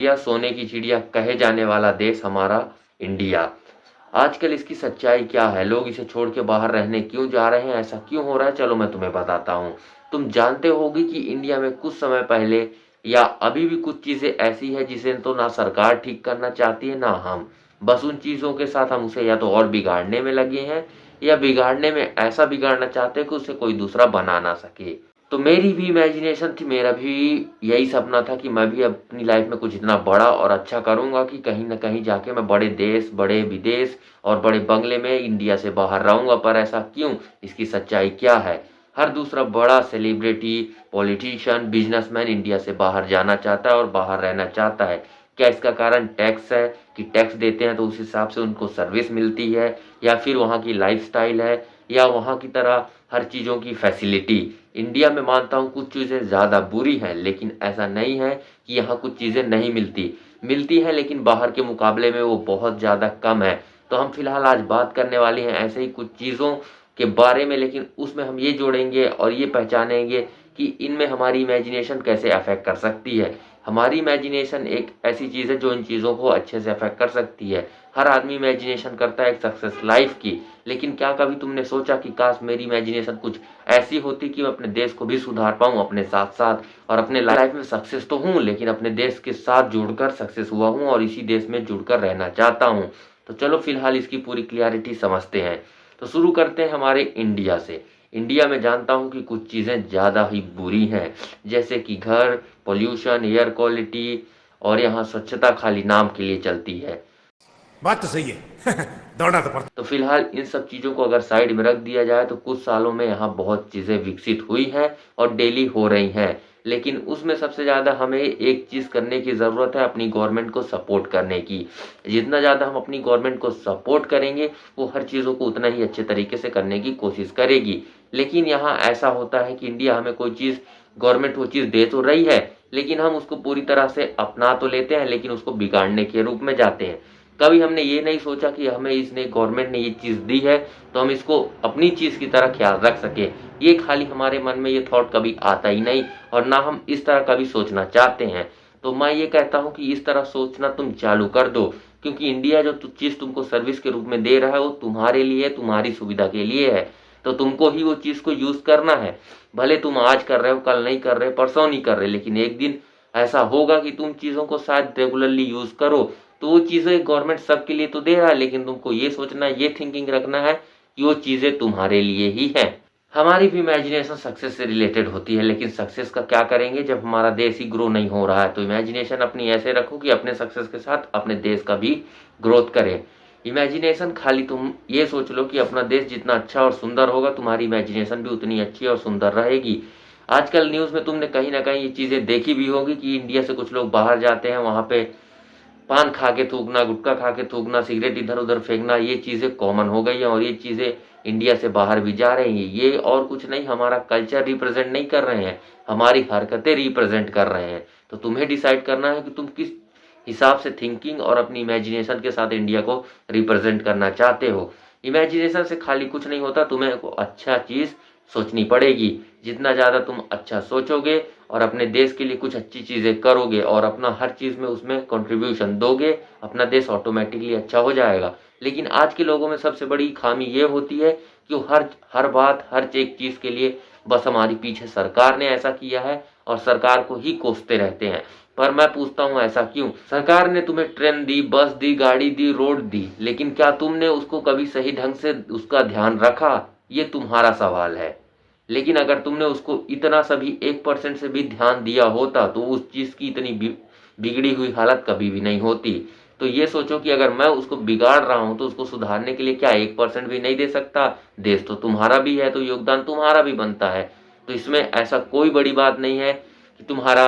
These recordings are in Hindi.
या सोने की चिड़िया कहे जाने वाला देश हमारा इंडिया। आजकल इसकी सच्चाई क्या है, लोग इसे छोड़ के बाहर रहने क्यों जा रहे हैं, ऐसा क्यों हो रहा है, चलो मैं तुम्हें बताता हूँ। तुम जानते होगे कि इंडिया में कुछ समय पहले या अभी भी कुछ चीजें ऐसी है जिसे तो ना सरकार ठीक करना चाहती है ना हम। बस उन चीजों के साथ हम उसे या तो और बिगाड़ने में लगे हैं या बिगाड़ने में ऐसा बिगाड़ना चाहते हैं कि उसे कोई दूसरा बना ना सके। तो मेरी भी इमेजिनेशन थी, मेरा भी यही सपना था कि मैं भी अपनी लाइफ में कुछ इतना बड़ा और अच्छा करूंगा कि कहीं ना कहीं जाके मैं बड़े देश, बड़े विदेश और बड़े बंगले में इंडिया से बाहर रहूंगा। पर ऐसा क्यों, इसकी सच्चाई क्या है? हर दूसरा बड़ा सेलिब्रिटी, पॉलिटिशियन, बिजनेसमैन इंडिया से बाहर जाना चाहता है और बाहर रहना चाहता है। क्या इसका कारण टैक्स है कि टैक्स देते हैं तो उस हिसाब से उनको सर्विस मिलती है, या फिर वहाँ की लाइफस्टाइल है, या वहाँ की तरह हर चीज़ों की फैसिलिटी? इंडिया में मानता हूँ कुछ चीज़ें ज़्यादा बुरी हैं, लेकिन ऐसा नहीं है कि यहाँ कुछ चीज़ें नहीं मिलती। मिलती है लेकिन बाहर के मुकाबले में वो बहुत ज़्यादा कम है। तो हम फिलहाल आज बात करने वाले हैं ऐसे ही कुछ चीज़ों के बारे में, लेकिन उसमें हम ये जोड़ेंगे और ये पहचानेंगे कि इनमें हमारी इमेजिनेशन कैसे अफेक्ट कर सकती है। हमारी इमेजिनेशन एक ऐसी चीज़ है जो इन चीज़ों को अच्छे से अफेक्ट कर सकती है। हर आदमी इमेजिनेशन करता है एक सक्सेस लाइफ की, लेकिन क्या कभी तुमने सोचा कि काश मेरी इमेजिनेशन कुछ ऐसी होती कि मैं अपने देश को भी सुधार पाऊँ अपने साथ साथ, और अपने लाइफ में सक्सेस तो हूँ लेकिन अपने देश के साथ जुड़कर सक्सेस हुआ हूँ और इसी देश में जुड़कर रहना चाहता हूँ। तो चलो फिलहाल इसकी पूरी क्लियरिटी समझते हैं। तो शुरू करते हैं हमारे इंडिया से। इंडिया में जानता हूँ कि कुछ चीज़ें ज़्यादा ही बुरी हैं, जैसे कि घर, पोल्यूशन, एयर क्वालिटी, और यहाँ स्वच्छता खाली नाम के लिए चलती है। बात तो सही है। दौड़ना तो पड़ता। तो फिलहाल इन सब चीज़ों को अगर साइड में रख दिया जाए तो कुछ सालों में यहाँ बहुत चीज़ें विकसित हुई हैं और डेली हो रही हैं, लेकिन उसमें सबसे ज़्यादा हमें एक चीज़ करने की ज़रूरत है, अपनी गवर्नमेंट को सपोर्ट करने की। जितना ज़्यादा हम अपनी गवर्नमेंट को सपोर्ट करेंगे वो हर चीज़ों को उतना ही अच्छे तरीके से करने की कोशिश करेगी। लेकिन यहाँ ऐसा होता है कि इंडिया हमें कोई चीज़, गवर्नमेंट वो चीज़ दे तो रही है लेकिन हम उसको पूरी तरह से अपना तो लेते हैं लेकिन उसको बिगाड़ने के रूप में जाते हैं। कभी हमने ये नहीं सोचा कि हमें इसने, गवर्नमेंट ने ये चीज़ दी है तो हम इसको अपनी चीज़ की तरह ख्याल रख सके। ये खाली हमारे मन में ये थॉट कभी आता ही नहीं, और ना हम इस तरह कभी सोचना चाहते हैं। तो मैं ये कहता हूँ कि इस तरह सोचना तुम चालू कर दो, क्योंकि इंडिया जो चीज़ तुमको सर्विस के रूप में दे रहा है वो तुम्हारे लिए, तुम्हारी सुविधा के लिए है। तो तुमको ही वो चीज़ को यूज़ करना है। भले तुम आज कर रहे हो, कल नहीं कर रहे, परसों नहीं कर रहे, लेकिन एक दिन ऐसा होगा कि तुम चीज़ों को शायद रेगुलरली यूज़ करो। तो वो चीज़ें गवर्नमेंट सबके लिए तो दे रहा है, लेकिन तुमको ये सोचना, ये थिंकिंग रखना है कि वो चीज़ें तुम्हारे लिए ही हैं। हमारी भी इमेजिनेशन सक्सेस से रिलेटेड होती है, लेकिन सक्सेस का क्या करेंगे जब हमारा देश ही ग्रो नहीं हो रहा है? तो इमेजिनेशन अपनी ऐसे रखो कि अपने सक्सेस के साथ अपने देश का भी ग्रोथ करे। इमेजिनेशन खाली तुम ये सोच लो कि अपना देश जितना अच्छा और सुंदर होगा तुम्हारी इमेजिनेशन भी उतनी अच्छी और सुंदर रहेगी। आजकल न्यूज़ में तुमने कहीं ना कहीं ये चीज़ें देखी भी होगी कि इंडिया से कुछ लोग बाहर जाते हैं, वहाँ पे पान खा के थूकना, गुटखा खा के थूकना, सिगरेट इधर उधर फेंकना, ये चीज़ें कॉमन हो गई हैं और ये चीज़ें इंडिया से बाहर भी जा रही हैं। ये और कुछ नहीं, हमारा कल्चर रिप्रेजेंट नहीं कर रहे हैं, हमारी हरकतें रिप्रेजेंट कर रहे हैं। तो तुम्हें डिसाइड करना है कि तुम किस हिसाब से थिंकिंग और अपनी इमेजिनेशन के साथ इंडिया को रिप्रेजेंट करना चाहते हो। इमेजिनेशन से खाली कुछ नहीं होता, तुम्हें को अच्छा चीज़ सोचनी पड़ेगी। जितना ज़्यादा तुम अच्छा सोचोगे और अपने देश के लिए कुछ अच्छी चीज़ें करोगे और अपना हर चीज़ में उसमें कंट्रीब्यूशन दोगे, अपना देश ऑटोमेटिकली अच्छा हो जाएगा। लेकिन आज के लोगों में सबसे बड़ी खामी ये होती है कि वो हर हर बात, हर एक चीज़ के लिए बस हमारी पीछे सरकार ने ऐसा किया है और सरकार को ही कोसते रहते हैं। पर मैं पूछता हूँ ऐसा क्यों? सरकार ने तुम्हें ट्रेन दी, बस दी, गाड़ी दी, रोड दी, लेकिन क्या तुमने उसको कभी सही ढंग से उसका ध्यान रखा? ये तुम्हारा सवाल है। लेकिन अगर तुमने उसको इतना सा भी 1% से भी ध्यान दिया होता तो उस चीज़ की इतनी बिगड़ी हुई हालत कभी भी नहीं होती। तो ये सोचो कि अगर मैं उसको बिगाड़ रहा हूँ तो उसको सुधारने के लिए क्या 1% भी नहीं दे सकता? देश तो तुम्हारा भी है तो योगदान तुम्हारा भी बनता है। तो इसमें ऐसा कोई बड़ी बात नहीं है कि तुम्हारा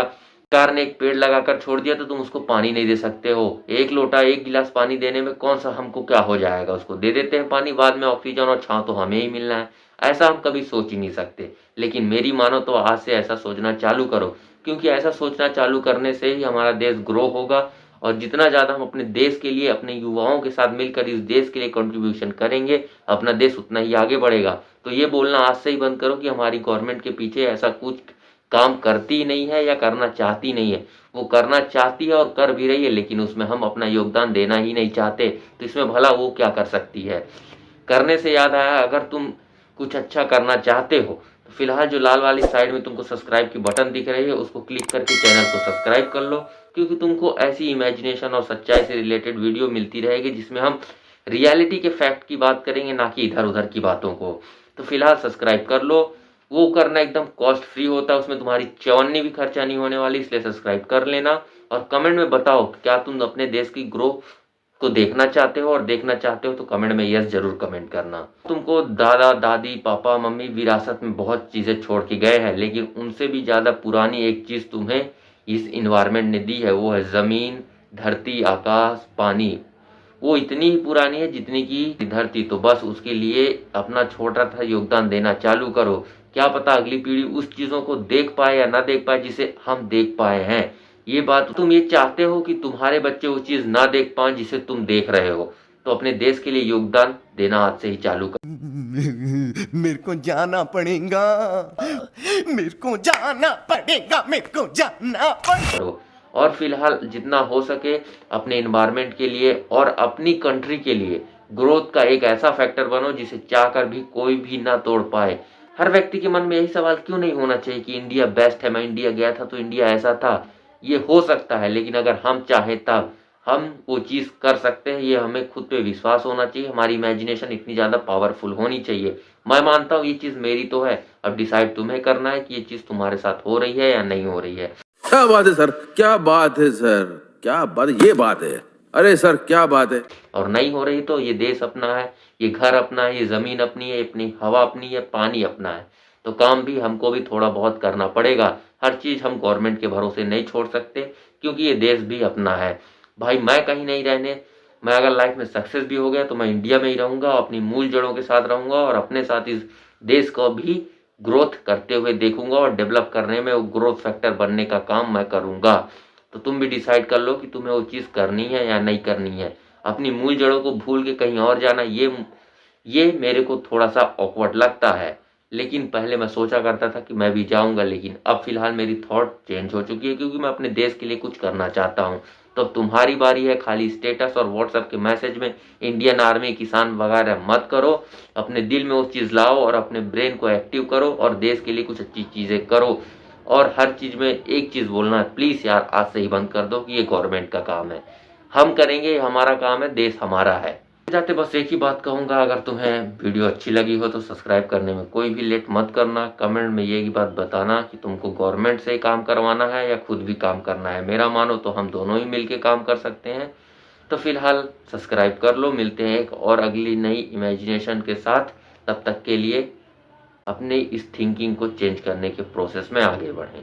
कार ने एक पेड़ लगाकर छोड़ दिया तो तुम उसको पानी नहीं दे सकते हो। एक लोटा, एक गिलास पानी देने में कौन सा हमको क्या हो जाएगा? उसको दे देते हैं पानी, बाद में ऑक्सीजन और छांव तो हमें ही मिलना है। ऐसा हम कभी सोच ही नहीं सकते। लेकिन मेरी मानो तो आज से ऐसा सोचना चालू करो, क्योंकि ऐसा सोचना चालू करने से ही हमारा देश ग्रो होगा। और जितना ज़्यादा हम अपने देश के लिए, अपने युवाओं के साथ मिलकर इस देश के लिए कंट्रीब्यूशन करेंगे, अपना देश उतना ही आगे बढ़ेगा। तो ये बोलना आज से ही बंद करो कि हमारी गवर्नमेंट के पीछे ऐसा कुछ काम करती ही नहीं है या करना चाहती नहीं है। वो करना चाहती है और कर भी रही है, लेकिन उसमें हम अपना योगदान देना ही नहीं चाहते, तो इसमें भला वो क्या कर सकती है। करने से याद आया, अगर तुम कुछ अच्छा करना चाहते हो तो फिलहाल जो लाल वाली साइड में तुमको सब्सक्राइब की बटन दिख रही है उसको क्लिक करके चैनल को सब्सक्राइब कर लो, क्योंकि तुमको ऐसी इमेजिनेशन और सच्चाई से रिलेटेड वीडियो मिलती रहेगी जिसमें हम रियलिटी के फैक्ट की बात करेंगे, ना कि इधर उधर की बातों को। तो फिलहाल सब्सक्राइब कर लो, वो करना एकदम कॉस्ट फ्री होता है, उसमें तुम्हारी चवन्नी भी खर्चा नहीं होने वाली, इसलिए सब्सक्राइब कर लेना। और कमेंट में बताओ क्या तुम अपने देश की ग्रो को देखना चाहते हो, और देखना चाहते हो तो कमेंट में यस जरूर कमेंट करना। तुमको दादा दादी पापा मम्मी विरासत में बहुत चीजें छोड़ के गए हैं, लेकिन उनसे भी ज्यादा पुरानी एक चीज तुम्हें इस इन्वायरमेंट ने दी है, वो है जमीन, धरती, आकाश, पानी। वो इतनी ही पुरानी है जितनी की धरती, तो बस उसके लिए अपना छोटा सा योगदान देना चालू करो। क्या पता अगली पीढ़ी उस चीजों को देख पाए या ना देख पाए जिसे हम देख पाए हैं। ये बात तुम ये चाहते हो कि तुम्हारे बच्चे वो चीज ना देख पाए जिसे तुम देख रहे हो, तो अपने देश के लिए योगदान देना आज से ही चालू करो। मेरे को जाना पड़ेगा, मेरे को जाना पड़ेगा, मेरे को जाना पड़ेगा। और फिलहाल जितना हो सके अपने इन्वायरमेंट के लिए और अपनी कंट्री के लिए ग्रोथ का एक ऐसा फैक्टर बनो जिसे चाहकर भी कोई भी ना तोड़ पाए। हर व्यक्ति के मन में यही सवाल क्यों नहीं होना चाहिए कि इंडिया बेस्ट है, मैं इंडिया गया था तो इंडिया ऐसा था। ये हो सकता है, लेकिन अगर हम चाहें तब हम वो चीज़ कर सकते हैं। ये हमें खुद पे विश्वास होना चाहिए, हमारी इमेजिनेशन इतनी ज़्यादा पावरफुल होनी चाहिए। मैं मानता हूँ ये चीज़ मेरी तो है, अब डिसाइड तुम्हें करना है कि ये चीज़ तुम्हारे साथ हो रही है या नहीं हो रही है। क्या बात है सर, क्या बात है सर, क्या बात, ये बात है, अरे सर क्या बात है। और नहीं हो रही तो ये देश अपना है, ये घर अपना है, ये जमीन अपनी है, अपनी हवा अपनी है, पानी अपना है, तो काम भी हमको भी थोड़ा बहुत करना पड़ेगा। हर चीज हम गवर्नमेंट के भरोसे नहीं छोड़ सकते, क्योंकि ये देश भी अपना है। भाई मैं कहीं नहीं रहने, मैं अगर लाइफ में सक्सेस भी हो गया तो मैं इंडिया में ही रहूंगा, अपनी मूल जड़ों के साथ रहूंगा और अपने साथ इस देश को भी ग्रोथ करते हुए देखूंगा, और डेवलप करने में वो ग्रोथ फैक्टर बनने का काम मैं करूंगा। तो तुम भी डिसाइड कर लो कि तुम्हें वो चीज़ करनी है या नहीं करनी है। अपनी मूल जड़ों को भूल के कहीं और जाना, ये मेरे को थोड़ा सा ऑकवर्ड लगता है। लेकिन पहले मैं सोचा करता था कि मैं भी जाऊंगा, लेकिन अब फिलहाल मेरी थॉट चेंज हो चुकी है, क्योंकि मैं अपने देश के लिए कुछ करना चाहता हूँ। तो अब तुम्हारी बारी है, खाली स्टेटस और व्हाट्सएप के मैसेज में इंडियन आर्मी किसान वगैरह मत करो। अपने दिल में वो चीज़ लाओ और अपने ब्रेन को एक्टिव करो और देश के लिए कुछ अच्छी चीज़ें करो। और हर चीज़ में एक चीज़ बोलना है, प्लीज़ यार आज से ही बंद कर दो कि ये गवर्नमेंट का काम है, हम करेंगे, हमारा काम है, देश हमारा है। जाते बस एक ही बात कहूँगा, अगर तुम्हें वीडियो अच्छी लगी हो तो सब्सक्राइब करने में कोई भी लेट मत करना। कमेंट में यही बात बताना कि तुमको गवर्नमेंट से काम करवाना है या खुद भी काम करना है। मेरा मानो तो हम दोनों ही मिलके काम कर सकते हैं। तो फिलहाल सब्सक्राइब कर लो, मिलते हैं एक और अगली नई इमेजिनेशन के साथ। तब तक के लिए अपने इस थिंकिंग को चेंज करने के प्रोसेस में आगे बढ़ें।